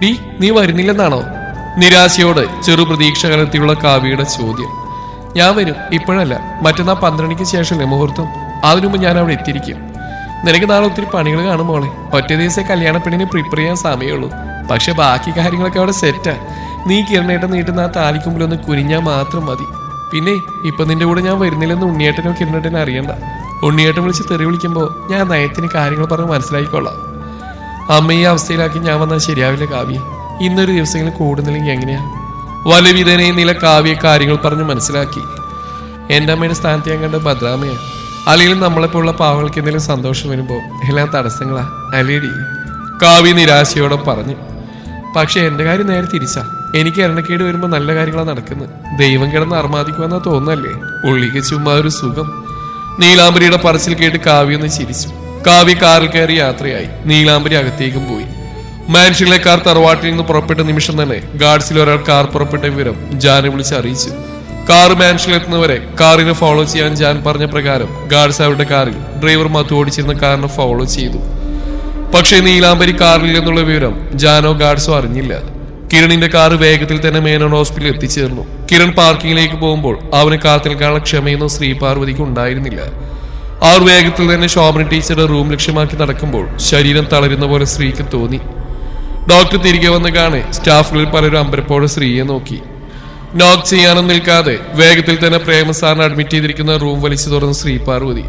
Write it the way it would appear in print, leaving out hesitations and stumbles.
നീ വരുന്നില്ലെന്നാണോ? നിരാശയോടെ ചെറു പ്രതീക്ഷ കലർത്തിയുള്ള കാവ്യയുടെ ചോദ്യം. ഞാൻ വരും, ഇപ്പോഴല്ല, മറ്റന്നാൾ 12 ശേഷമല്ലേ മുഹൂർത്തം. അതിനുമുമ്പ് ഞാൻ അവിടെ എത്തിയിരിക്കും. നിനക്ക് നാളെ ഒത്തിരി പണികൾ കാണും മോളെ. ഒറ്റ ദിവസം കല്യാണ പെണ്ണിനെ പ്രിപ്പയർ ചെയ്യാൻ സമയമുള്ളൂ. പക്ഷെ ബാക്കി കാര്യങ്ങളൊക്കെ അവിടെ സെറ്റാ. നീ കിരണേട്ടൻ നീട്ടുന്ന ആ താലിക്കുമ്പിലൊന്ന് കുനിഞ്ഞാൽ മാത്രം മതി. പിന്നെ ഇപ്പൊ നിന്റെ കൂടെ ഞാൻ വരുന്നില്ലെന്ന് ഉണ്ണിയേട്ടനോ കിരണേട്ടനോ അറിയണ്ട. ഉണ്ണിയേട്ടൻ വിളിച്ച് തെറി വിളിക്കുമ്പോൾ ഞാൻ നയത്തിന് കാര്യങ്ങൾ പറഞ്ഞ് മനസ്സിലാക്കിക്കൊള്ളാം. അമ്മ ഈ അവസ്ഥയിലാക്കി ഞാൻ വന്നാൽ ശരിയാവില്ല കാവ്യ. ഇന്നൊരു ദിവസമെങ്കിലും കൂടുന്നില്ലെങ്കിൽ എങ്ങനെയാ? വലവിധനയെ നില കാവ്യ കാര്യങ്ങൾ പറഞ്ഞ് മനസ്സിലാക്കി. എൻ്റെ അമ്മയുടെ സ്ഥാനത്ത് ഞാൻ കണ്ട ഭദ്രാമയാണ്. അല്ലെങ്കിൽ നമ്മളെപ്പോലുള്ള പാവങ്ങൾക്ക് എന്തെങ്കിലും സന്തോഷം വരുമ്പോൾ എല്ലാം തടസ്സങ്ങളാ അല്ലേടി? കാവ്യ നിരാശയോടെ പറഞ്ഞു. പക്ഷെ എൻ്റെ കാര്യം നേരെ തിരിച്ചാ. എനിക്ക് എണ്ണക്കേട് വരുമ്പോൾ നല്ല കാര്യങ്ങളാണ് നടക്കുന്നത്. ദൈവം കിടന്ന് അർമാദിക്കുമെന്നാ തോന്നല്ലേ? ഉള്ളിക്ക് ചുമ്മാ ഒരു സുഖം. നീലാംബരിയുടെ പറച്ചിൽ കേട്ട് കാവ്യ ഒന്ന് ചിരിച്ചു. കാവ്യ കാറിൽ കയറി യാത്രയായി. നീലാംബരി അകത്തേക്കും പോയി. മാൻഷനിലെ കാർ തറവാട്ടിൽ നിന്ന് പുറപ്പെട്ട നിമിഷം തന്നെ ഗാർഡ്സിൽ ഒരാൾ കാർ പുറപ്പെട്ട വിവരം ജാനെ വിളിച്ച് അറിയിച്ചു. കാർ മാൻഷനിൽ എത്തുന്നവരെ കാറിനെ ഫോളോ ചെയ്യാൻ ജാൻ പറഞ്ഞ പ്രകാരം ഗാർഡ്സ് അവരുടെ കാറിൽ ഡ്രൈവർ മധു ഓടിച്ചിരുന്ന കാറിനെ ഫോളോ ചെയ്തു. പക്ഷേ നീലാംബരി കാറിൽ നിന്നുള്ള വിവരം ജാനോ ഗാർഡ്സോ അറിഞ്ഞില്ല. കിരണിന്റെ കാർ വേഗത്തിൽ തന്നെ മേനോൻ ഹോസ്പിറ്റലിൽ എത്തിച്ചേർന്നു. കിരൺ പാർക്കിങ്ങിലേക്ക് പോകുമ്പോൾ അവനെ കാത്തിൽക്കാനുള്ള ക്ഷമയൊന്നും ശ്രീ പാർവതിക്ക് ഉണ്ടായിരുന്നില്ല. അവർ വേഗത്തിൽ തന്നെ ശോഭന ടീച്ചറുടെ റൂം ലക്ഷ്യമാക്കി നടക്കുമ്പോൾ ശരീരം തളരുന്ന പോലെ സ്ത്രീക്ക് തോന്നി. ഡോക്ടർ തിരികെ വന്ന് കാണെ സ്റ്റാഫുകളിൽ പലരും അമ്പരപ്പോടെ സ്ത്രീയെ നോക്കി. നോക്ക് ചെയ്യാനും നിൽക്കാതെ വേഗത്തിൽ തന്നെ പ്രേമസാറിനെ അഡ്മിറ്റ് ചെയ്തിരിക്കുന്ന റൂം വലിച്ചു തുറന്ന് ശ്രീ പാർവതി